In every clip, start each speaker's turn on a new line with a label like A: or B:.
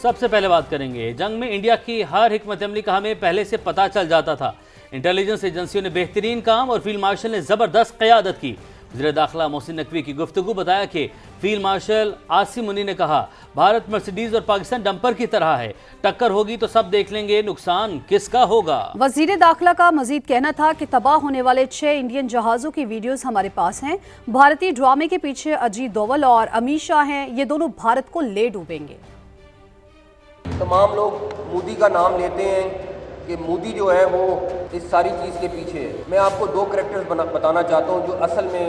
A: سب سے پہلے بات کریں گے جنگ میں انڈیا کی ہر حکمت عملی کا ہمیں پہلے سے پتہ چل جاتا تھا. انٹیلیجنس ایجنسیوں نے بہترین کام اور فیلڈ مارشل نے زبردست قیادت کی. وزیر داخلہ محسن نقوی کی گفتگو. بتایا کہ فیلڈ مارشل عاصم منی نے کہا بھارت مرسیڈیز اور پاکستان ڈمپر کی طرح ہے, ٹکر ہوگی تو سب دیکھ لیں گے نقصان کس کا ہوگا.
B: وزیر داخلہ کا مزید کہنا تھا کہ تباہ ہونے والے 6 انڈین جہازوں کی ویڈیوز ہمارے پاس ہیں. بھارتی ڈرامے کے پیچھے اجیت دوول اور امیت شاہ ہیں, یہ دونوں بھارت کو لے ڈوبیں گے.
C: تمام لوگ مودی کا نام لیتے ہیں کہ مودی جو ہے وہ اس ساری چیز کے پیچھے ہے. میں آپ کو 2 کریکٹرز بتانا چاہتا ہوں جو اصل میں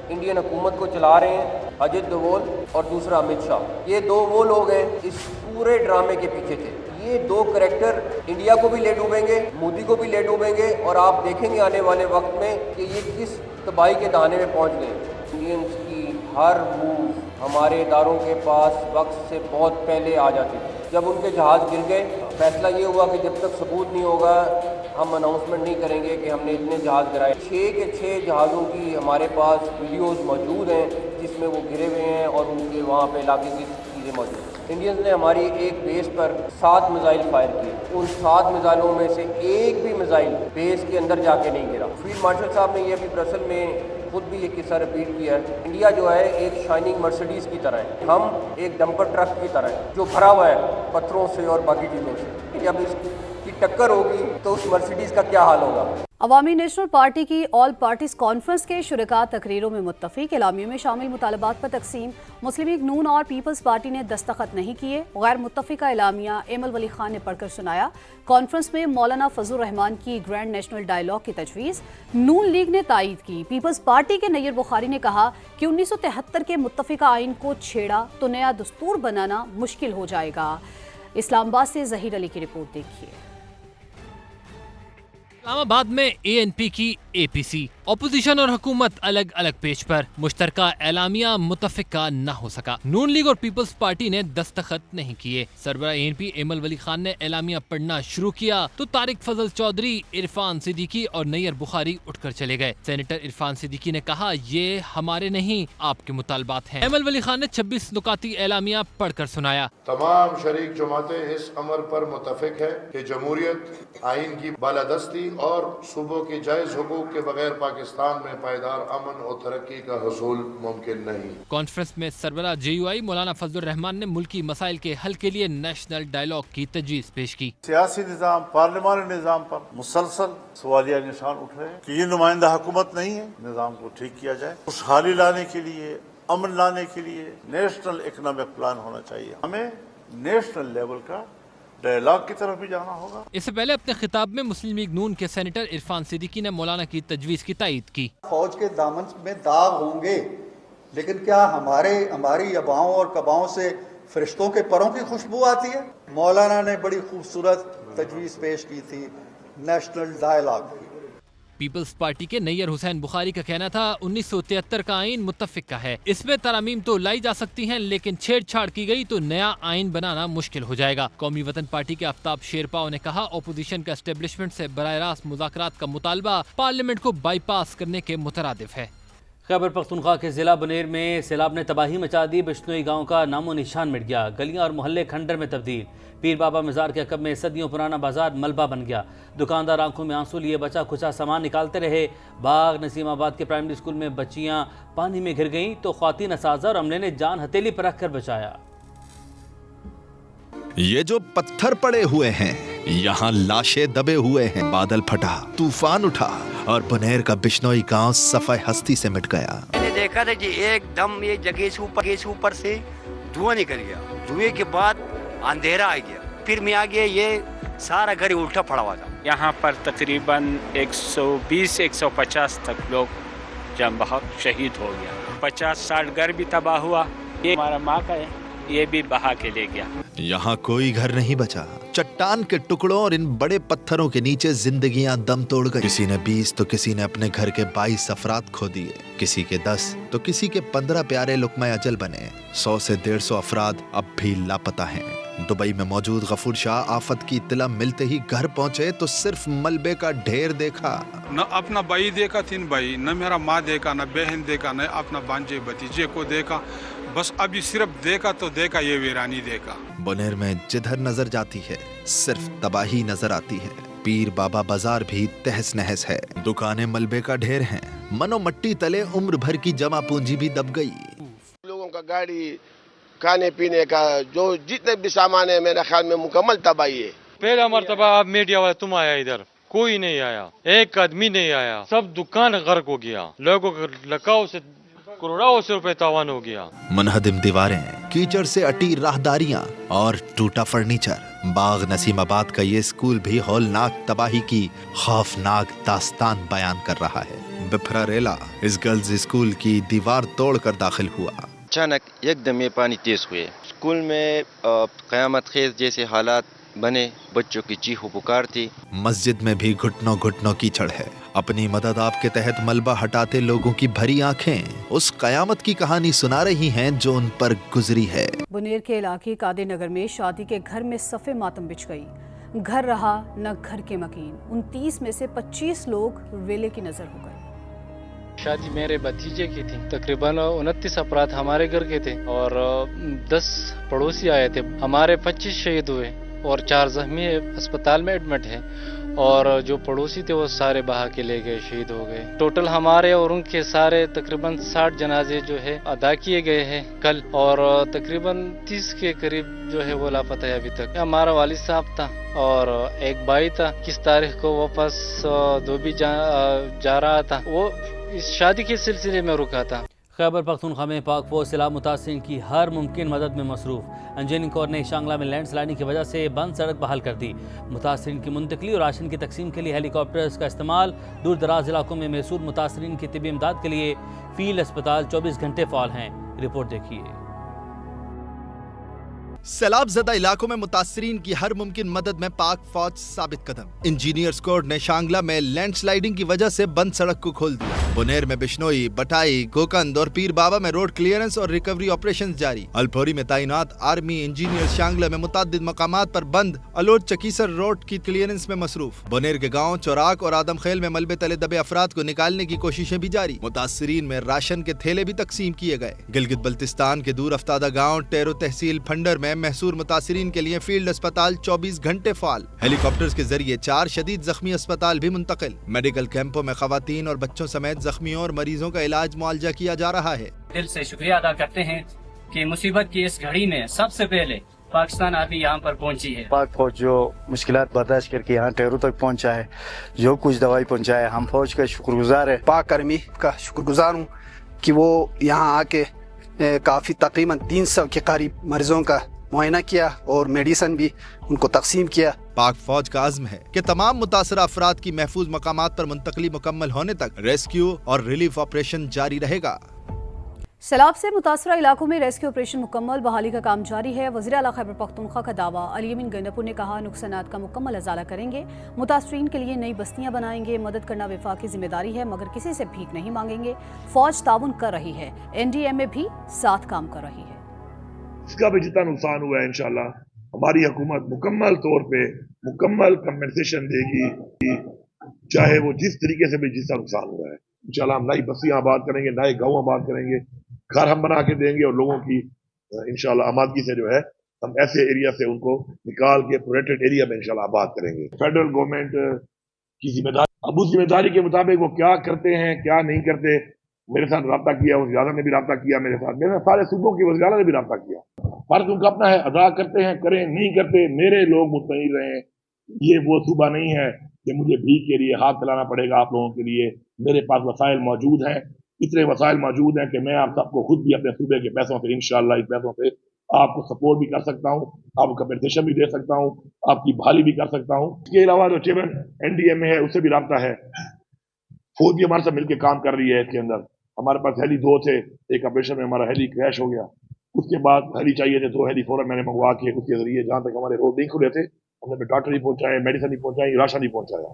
C: انڈین حکومت کو چلا رہے ہیں, اجیت دوول اور دوسرا امیت شاہ. یہ 2 وہ لوگ ہیں اس پورے ڈرامے کے پیچھے تھے. یہ 2 کریکٹر انڈیا کو بھی لے ڈوبیں گے, مودی کو بھی لے ڈوبیں گے, اور آپ دیکھیں گے آنے والے وقت میں کہ یہ کس تباہی کے دہانے میں پہنچ گئے. انڈینز کی ہر موو ہمارے اداروں کے پاس وقت سے بہت پہلے آ جاتی تھی. جب ان کے جہاز گر گئے, فیصلہ یہ ہوا کہ جب تک ثبوت نہیں ہوگا ہم اناؤنسمنٹ نہیں کریں گے کہ ہم نے اتنے جہاز گرائے. 6 کے 6 جہازوں کی ہمارے پاس ویڈیوز موجود ہیں جس میں وہ گرے ہوئے ہیں اور ان کے وہاں پہ علاقے کی چیزیں موجود ہیں. انڈینز نے ہماری ایک بیس پر 7 میزائل فائر کیے. ان 7 میزائلوں میں سے ایک بھی میزائل بیس کے اندر جا کے نہیں گرا. فیلڈ مارشل صاحب نے یہ بھی برسل میں خود بھی یہ قصہ رپیٹ کیا ہے. انڈیا جو ہے ایک شائننگ مرسیڈیز کی طرح ہے, ہم ایک ڈمپر ٹرک کی طرح ہے جو بھرا ہوا ہے پتھروں سے اور باقی چیزوں سے. جب اس کی ٹکر ہوگی تو اس مرسیڈیز کا کیا حال ہوگا.
B: عوامی نیشنل پارٹی کی آل پارٹیز کانفرنس کے شرکاء تقریروں میں متفق. اعلامیوں میں شامل مطالبات پر تقسیم. مسلم لیگ نون اور پیپلز پارٹی نے دستخط نہیں کیے. غیر متفقہ اعلامیہ ایمل ولی خان نے پڑھ کر سنایا. کانفرنس میں مولانا فضل الرحمان کی گرینڈ نیشنل ڈائیلاگ کی تجویز نون لیگ نے تائید کی. پیپلز پارٹی کے نیر بخاری نے کہا کہ 1973 کے متفقہ آئین کو چھیڑا تو نیا دستور بنانا مشکل ہو جائے گا. اسلام آباد سے ظہیر علی کی رپورٹ دیکھیے.
D: اسلام آباد میں اے این پی کی اے پی سی, اپوزیشن اور حکومت الگ الگ پیج پر. مشترکہ اعلامیہ متفقہ نہ ہو سکا. نون لیگ اور پیپلز پارٹی نے دستخط نہیں کیے. سربراہ اے این پی ایمل ولی خان نے اعلامیہ پڑھنا شروع کیا تو طارق فضل چودھری, عرفان صدیقی اور نیر بخاری اٹھ کر چلے گئے. سینیٹر عرفان صدیقی نے کہا یہ ہمارے نہیں آپ کے مطالبات ہیں. ایمل ولی خان نے 26 نکاتی اعلامیہ پڑھ کر سنایا.
E: تمام شریک جماعتیں اس امر پر متفق ہے کہ جمہوریت, آئین کی بالادستی اور صوبوں کے جائز حقوق کے بغیر پاکستان میں پائیدار امن اور ترقی کا حصول ممکن نہیں.
D: کانفرنس میں سربراہ جے یو آئی مولانا فضل الرحمان نے ملکی مسائل کے حل کے لیے نیشنل ڈائیلاگ کی تجویز پیش کی.
F: سیاسی نظام, پارلیمانی نظام پر مسلسل سوالیہ نشان اٹھ رہے ہیں کہ یہ نمائندہ حکومت نہیں ہے. نظام کو ٹھیک کیا جائے. خوشحالی لانے کے لیے, امن لانے کے لیے نیشنل اکنامک پلان ہونا چاہیے. ہمیں نیشنل لیول کا ڈائیلاگ کی طرف بھی جانا ہوگا.
D: اس سے پہلے اپنے خطاب میں مسلم لیگ نون کے سینیٹر عرفان صدیقی نے مولانا کی تجویز کی تائید کی.
G: فوج کے دامن میں داغ ہوں گے, لیکن کیا ہماری اباؤں اور کباؤں سے فرشتوں کے پروں کی خوشبو آتی ہے؟ مولانا نے بڑی خوبصورت تجویز پیش کی تھی نیشنل ڈائیلاگ کی.
D: پیپلز پارٹی کے نیر حسین بخاری کا کہنا تھا 1973 کا آئین متفق کا ہے, اس میں ترامیم تو لائی جا سکتی ہیں لیکن چھیڑ چھاڑ کی گئی تو نیا آئین بنانا مشکل ہو جائے گا. قومی وطن پارٹی کے آفتاب شیرپاؤ نے کہا اپوزیشن کا اسٹیبلشمنٹ سے براہ راست مذاکرات کا مطالبہ پارلیمنٹ کو بائی پاس کرنے کے مترادف ہے.
A: خیبر پختونخوا کے ضلع بنیر میں سیلاب نے تباہی مچا دی. بشنوئی گاؤں کا نام و نشان مٹ گیا. گلیاں اور محلے کھنڈر میں تبدیل. پیر بابا مزار کے عقب میں صدیوں پرانا بازار ملبہ بن گیا. دکاندار آنکھوں میں آنسو لیے بچا کچا سامان نکالتے رہے. باغ نسیم آباد کے پرائمری اسکول میں بچیاں پانی میں گر گئیں تو خواتین اساتذہ اور عملے نے جان ہتھیلی پر رکھ کر بچایا.
H: یہ جو پتھر پڑے ہوئے ہیں, یہاں لاشیں دبے ہوئے ہیں. بادل پھٹا, طوفان اٹھا اور بنیر کا بشنوئی گاؤں صفحہ ہستی سے مٹ گیا.
I: میں نے دیکھا تھا جی ایک دم یہ جگہ سے اوپر سے دھواں نکل گیا. دھوئے کے بعد اندھیرا آ گیا. پھر میں آ گیا, یہ سارا گھر الٹا پڑا ہوا تھا.
J: یہاں پر تقریباً 120-150 تک لوگ جم بہت شہید ہو گیا. 50-60 گھر بھی تباہ ہوا. یہ ہمارا ماں کا ہے, یہ بھی بہا کے لے گیا.
H: یہاں کوئی گھر نہیں بچا. چٹان کے ٹکڑوں اور ان بڑے پتھروں کے نیچے زندگیاں دم توڑ گئی. کسی نے 20 تو کسی نے اپنے گھر کے 22 افراد کھو دیے. کسی کے 10 تو کسی کے 15 پیارے لقمہ اجل بنے. 100 سے 150 افراد اب بھی لاپتہ ہیں. دبئی میں موجود غفور شاہ آفت کی اطلاع ملتے ہی گھر پہنچے تو صرف ملبے کا ڈھیر دیکھا.
K: نہ اپنا بھائی دیکھا, 3 بھائی, نہ میرا ماں دیکھا, نہ بہن دیکھا, نہ اپنا بانجے بھتیجے کو دیکھا. बस अभी सिर्फ देखा तो देखा, ये वीरानी देखा।
H: बुनेर में जिधर नजर जाती है सिर्फ तबाही नजर आती है। पीर बाबा बाजार भी तहस नहस है, दुकानें मलबे का ढेर हैं, मनो मट्टी तले उम्र भर की जमा पूंजी भी दब गई।
L: लोगों का गाड़ी, खाने पीने का, जो जितने भी सामान है, मेरे ख्याल में मुकम्मल तबाही है।
M: पहला मरतबा आप मीडिया वाले तुम आया, इधर कोई नहीं आया, एक आदमी नहीं आया, सब दुकान गर्क हो गया, लोगों को लकाओ से करोड़ों से रुपए तावान हो गया।
H: मुनहदिम दीवारें, कीचड़ से अटी राहदारियां और टूटा फर्नीचर। बाग नसीमाबाद का ये स्कूल भी हौलनाक तबाही की खौफनाक दास्तान बयान कर रहा है। बिफरा रेला इस गर्ल्स स्कूल की दीवार तोड़कर दाखिल हुआ।
N: अचानक एकदम ये पानी तेज हुए, स्कूल में कयामत खेज जैसे हालात बने, बच्चों की चीखों पुकार थी।
H: मस्जिद में भी घुटनों घुटनों कीचड़ है। अपनी मदद आप के तहत मलबा हटाते लोगों की भरी आंखें उस कयामत की कहानी सुना रही हैं जो उन पर गुजरी है।
B: बुनेर के इलाके कादे नगर में शादी के घर में सफ़े मातम बिछ गई। घर रहा न घर के मकीन। 29 में से 25 लोग वेले की नजर हो गए।
O: शादी मेरे भतीजे की थी। तकरीबन 29 अफराद हमारे घर के थे और 10 पड़ोसी आए थे। हमारे 25 शहीद हुए और 4 जख्मी अस्पताल में एडमिट है और जो पड़ोसी थे वो सारे बहा के ले गए, शहीद हो गए। टोटल हमारे और उनके सारे तकरीबन 60 जनाजे जो है अदा किए गए हैं कल, और तकरीबन 30 के करीब जो है वो लापता है अभी तक। हमारा वालिद साहब था और एक भाई था। किस तारीख को वापस धोबी जा रहा था, वो इस शादी के सिलसिले में रुका था।
A: खैबर पख्तूनख्वा में पाक फौज सैलाब मुतासिरीन की हर मुमकिन मदद में मसरूफ। इंजीनियरिंग कोर ने शांगला में लैंड स्लाइडिंग की वजह से बंद सड़क बहाल कर दी। मुतासिरीन की मुंतकली और राशन की तकसीम के लिए हेलीकॉप्टर्स का इस्तेमाल। दूर दराज इलाकों में मैसूर मुतासिरीन की तिबी इमदाद के लिए फील्ड अस्पताल 24 घंटे फाल हैं। रिपोर्ट देखिए।
H: सैलाब ज़दा इलाकों में मुतासरीन की हर मुमकिन मदद में पाक फौज साबित कदम। इंजीनियर्स कोर ने शांगला में लैंड स्लाइडिंग की वजह से बंद सड़क को खोल दिया। बुनेर में बिश्नोई, बटाई, गोकंद और पीर बाबा में रोड क्लियरेंस और रिकवरी ऑपरेशंस जारी। अल्फोरी में तैनात आर्मी इंजीनियर्स शांगला में मुतादिद मकामात पर बंद अलोट चकीसर रोड की क्लियरेंस में मसरूफ। बुनेर के गाँव चौराक और आदमखेल में मलबे तले दबे अफराद को निकालने की कोशिशें भी जारी। मुतासरीन में राशन के थैले भी तकसीम किए गए। गिलगित बल्तिस्तान के दूर अफ्तादा गाँव टेरो तहसील फंडर में महसूर मुतासरीन के लिए फील्ड अस्पताल 24 घंटे फाल। हेलीकॉप्टर्स के जरिए 4 शदीद जख्मी अस्पताल भी मुंतकिल। मेडिकल कैंपों में खवातीन और बच्चों समेत जख्मियों और मरीजों का इलाज मुआवजा किया जा रहा है।
P: दिल से शुक्रिया अदा करते हैं कि मुसीबत की इस घड़ी में सबसे पहले पाकिस्तान आर्मी यहाँ पर पहुँची है।
Q: पाक फौज जो मुश्किलात बर्दाश्त करके यहाँ टेरू तक पहुँचा है, जो कुछ दवाई पहुँचाया, हम फौज का शुक्रगुजार है।
R: पाक आर्मी का शुक्रगुजार हूँ कि वो यहाँ आके काफी तकरीबन 300 के करीब मरीजों का मुआयना किया और मेडिसिन भी उनको तकसीम किया।
H: पाक फौज का अज़्म है कि तमाम मुतासरा अफराद की महफूज मकामात पर मुंतकली मुकम्मल होने तक रेस्क्यू और रिलीफ ऑपरेशन जारी रहेगा।
B: सैलाब से मुतासरा इलाकों में रेस्क्यू ऑपरेशन मुकम्मल, बहाली का काम जारी है। वज़ीर आला खैबर पख्तूनख्वा का दावा। अली अमीन गंडापुर ने कहा, नुकसानात का मुकम्मल अजाला करेंगे, मुतासरीन के लिए नई बस्तियां बनाएंगे। मदद करना वफाकी जिम्मेदारी है मगर किसी से भीख नहीं मांगेंगे। फौज ताउन कर रही है, NDMA भी साथ काम कर रही है।
S: इसका भी जितना नुकसान हुआ है इंशाल्लाह हमारी हुकूमत मुकम्मल तौर पे मुकम्मल कंपनसेशन देगी, चाहे वो जिस तरीके से भी जिसका नुकसान हुआ है। इंशाल्लाह हम नई बस्तियां आबाद करेंगे, नए गाँव आबाद करेंगे, घर हम बना के देंगे और लोगों की इंशाल्लाह आबादगी से जो है हम ऐसे एरिया से उनको निकाल के प्रोटेक्टेड एरिया में इंशाल्लाह आबाद करेंगे। फेडरल गवर्नमेंट की जिम्मेदारी, अब उस जिम्मेदारी के मुताबिक वो क्या करते हैं क्या नहीं करते। मेरे साथ रब्ता किया, वज़ीर आज़म ने भी रब्ता किया मेरे साथ, सारे सूबों की वज़ीर आज़म ने भी रब्ता किया। फर्ज उनका अपना है, अदा करते हैं करें, नहीं करते मेरे लोग मुतमईन रहें। ये वो सूबा नहीं है कि मुझे भीख के लिए हाथ फैलाना पड़ेगा आप लोगों के लिए। मेरे पास वसाइल मौजूद हैं, इतने वसाइल मौजूद हैं कि मैं आप सबको खुद भी अपने सूबे के पैसों से इंशाअल्लाह इस पैसों से आपको सपोर्ट भी कर सकता हूँ, आपको कंपनसेशन भी दे सकता हूँ, आपकी बहाली भी कर सकता हूँ। इसके अलावा जो चेयरमैन NDMA है उससे भी रब्ता है। फौज भी हमारे साथ मिलकर काम कर रही है। इसके अंदर हमारे पास हेली 2 थे, एक ऑपरेशन में हमारा हेली क्रैश हो गया, उसके बाद हेली चाहिए थे 2 हेली फौरन मैंने मंगवा के उसके जरिए जहाँ तक हमारे रोड नहीं खुले थे हमने डॉक्टर ही पहुंचाए, मेडिसिन ही पहुंचाई, राशन ही पहुंचाया।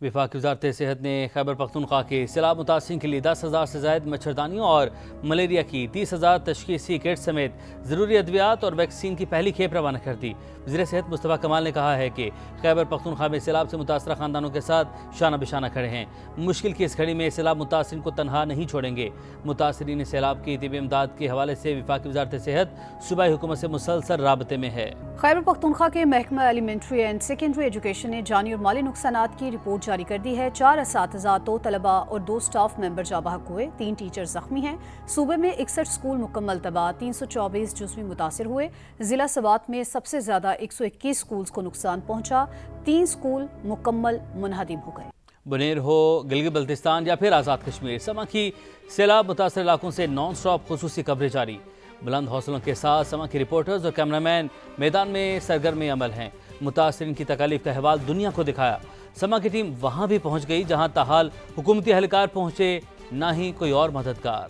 A: वफाकी वजारत सेहत ने खैबर पख्तूनख्वा के सैलाब मुतासिरीन के लिए 10,000 से ज़ायद मच्छरदानियों और मलेरिया की 30,000 तशखीसी किट समेत ज़रूरी अद्वियात और वैक्सीन की पहली खेप रवाना कर दी। वज़ीर सेहत मुस्तफ़ा कमाल ने कहा है कि खैबर पख्तूनख्वा में सैलाब से मुतासरा ख़ानदानों के साथ शाना बिशाना खड़े हैं। मुश्किल की इस घड़ी में सैलाब मुतासरीन को तनहा नहीं छोड़ेंगे। मुतासरीन सैलाब की तिबी इमदाद के हवाले से वफाकी वजारत सेहत सूबाई हुकूमत से मुसलसल राबते में है।
B: खैबर पख्तूनख्वा के महकमा एलिमेंट्री एंड सेकेंडरी एजुकेशन ने जानी और माली नुकसानात की रिपोर्ट जारी कर दी है। 4 असातिज़ा, 2 तलबा और 2 स्टाफ मेंबर जाँ बहक हुए, 3 टीचर जख्मी हैं। सूबे में 61 स्कूल मुकम्मल तबाह, 324 जुज़वी मुतासिर हुए। जिला सवात में सबसे ज़्यादा 121 स्कूल्स को नुकसान पहुंचा, 3 स्कूल मुकम्मल मुनहदिम हो गए।
A: बुनेर हो, गिलगित बल्तिस्तान या फिर आज़ाद कश्मीर, समा की सैलाब मुतासर इलाकों से नॉन स्टॉप खुसूसी कवरेज जारी। बुलंद हौसलों के साथ समा के रिपोर्टर्स और कैमरामैन मैदान में सरगर्म अमल हैं। मुतासरीन की तकलीफ का अहवाल दुनिया को दिखाया। समा की टीम वहाँ भी पहुँच गई जहाँ ताहाल हुकूमती एहलकार पहुँचे, ना ही कोई और मददगार।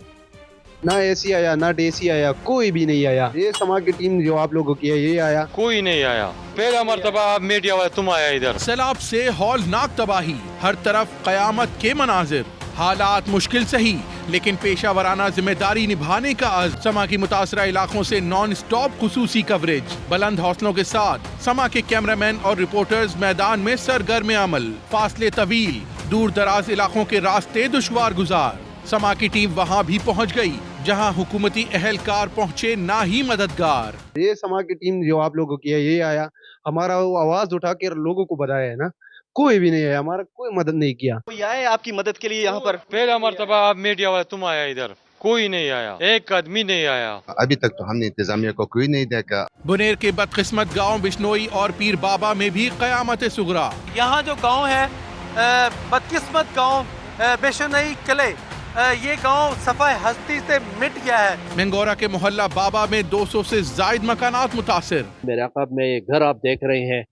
T: ना एसी आया, ना डीसी आया, कोई भी नहीं आया। ये समा की टीम जो आप लोगों की है, ये आया,
M: कोई नहीं आया। पहला मर्तबा मीडिया वाले तुम आया इधर।
U: सैलाब से हौलनाक तबाही, हर तरफ कयामत के मनाजिर। हालात मुश्किल सही, लेकिन पेशा वराना जिम्मेदारी निभाने का अज़्म। समा की मुतासरा इलाकों से नॉन स्टॉप खुसूसी कवरेज। बुलंद हौसलों के साथ समा के कैमरामैन और रिपोर्टर्स मैदान में सरगर्म अमल। फासले तवील, दूर दराज इलाकों के रास्ते दुश्वार गुजार। समा की टीम वहाँ भी पहुँच गई जहाँ हुकूमती एहलकार पहुँचे, ना ही मददगार।
T: ये समा की टीम जो आप लोगों की है, ये आया, हमारा आवाज उठा कर लोगों को बताया है ना, कोई भी नहीं आया, हमारा कोई मदद नहीं किया।
V: कोई आए आपकी मदद के लिए यहाँ पर?
M: पहला मर्तबा मीडिया वाले तुम आया इधर, कोई नहीं आया, एक आदमी नहीं आया।
W: अभी तक तो हमने इंतजामिया को कोई नहीं देखा।
U: बुनेर के बदकिस्मत गांव बिश्नोई और पीर बाबा में भी कयामत सुगरा।
X: यहाँ जो गांव है बदकिस्मत गांव बिश्नोई किले, ये गांव सफाई हस्ती से मिट गया है।
U: मंगोरा के मोहल्ला बाबा में 200 से जायद मकानात मुतासिर।
Y: मेरे अकाब में ये घर आप देख रहे हैं,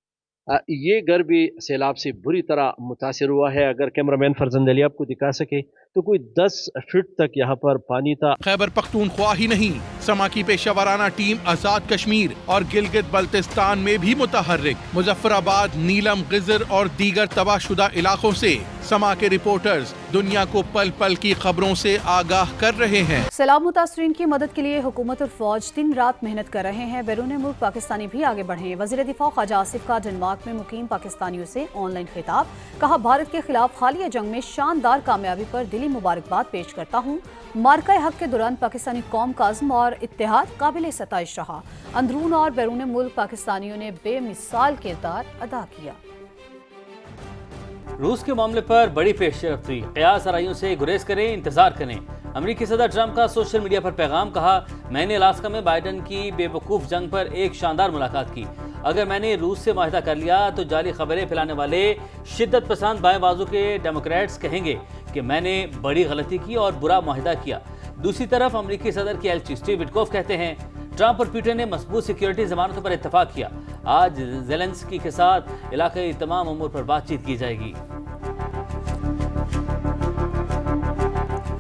Y: ये घर भी सैलाब से बुरी तरह मुतासिर हुआ है। अगर कैमरामैन फरजंद अली आपको दिखा सके तो कोई 10 फीट तक यहाँ पर पानी था।
U: खैबर पख्तूनख्वा ही नहीं, समा की पेशा वराना टीम आज़ाद कश्मीर और गिलगित बल्तिस्तान में भी मुतहर्रिक। मुजफ्फराबाद, नीलम, गिजर और दीगर तबाहशुदा इलाकों से समा के रिपोर्टर्स दुनिया को पल पल की खबरों से आगाह कर रहे हैं।
B: सैलाब मुतासरीन की मदद के लिए हुकूमत और फौज दिन रात मेहनत कर रहे हैं। बैरून मुल्क पाकिस्तानी भी आगे बढ़े हैं। वज़ीर दिफा ख्वाजा आसिफ का डेनमार्क में मुकीम पाकिस्तानियों से ऑनलाइन खिताब, कहा भारत के खिलाफ हालिया जंग में शानदार कामयाबी पर दिली मुबारकबाद पेश करता हूँ। मार्का हक के दौरान पाकिस्तानी कौम का अज़्म और इत्तेहाद काबिल सताइश रहा। अंदरून और बैरून मुल्क पाकिस्तानियों ने बेमिसाल किरदार अदा किया।
A: रूस के मामले पर बड़ी पेशरफ्ती, क़यास आराइयों से गुरेज करें, इंतजार करें। अमेरिकी सदर ट्रंप का सोशल मीडिया पर पैगाम, कहा मैंने अलास्का में बाइडन की बेवकूफ़ जंग पर एक शानदार मुलाकात की। अगर मैंने रूस से माहिदा कर लिया तो जाली खबरें फैलाने वाले शिद्दत पसंद बाएं बाजू के डेमोक्रेट्स कहेंगे कि मैंने बड़ी गलती की और बुरा माहिदा किया। दूसरी तरफ अमेरिकी सदर के एलची स्टीव विटकोफ कहते हैं ट्रंप और पुतिन ने मजबूत सिक्योरिटी जमानतों पर इत्तफाक किया। आज ज़ेलेंस्की के साथ इलाके तमाम उमूर पर बातचीत की जाएगी।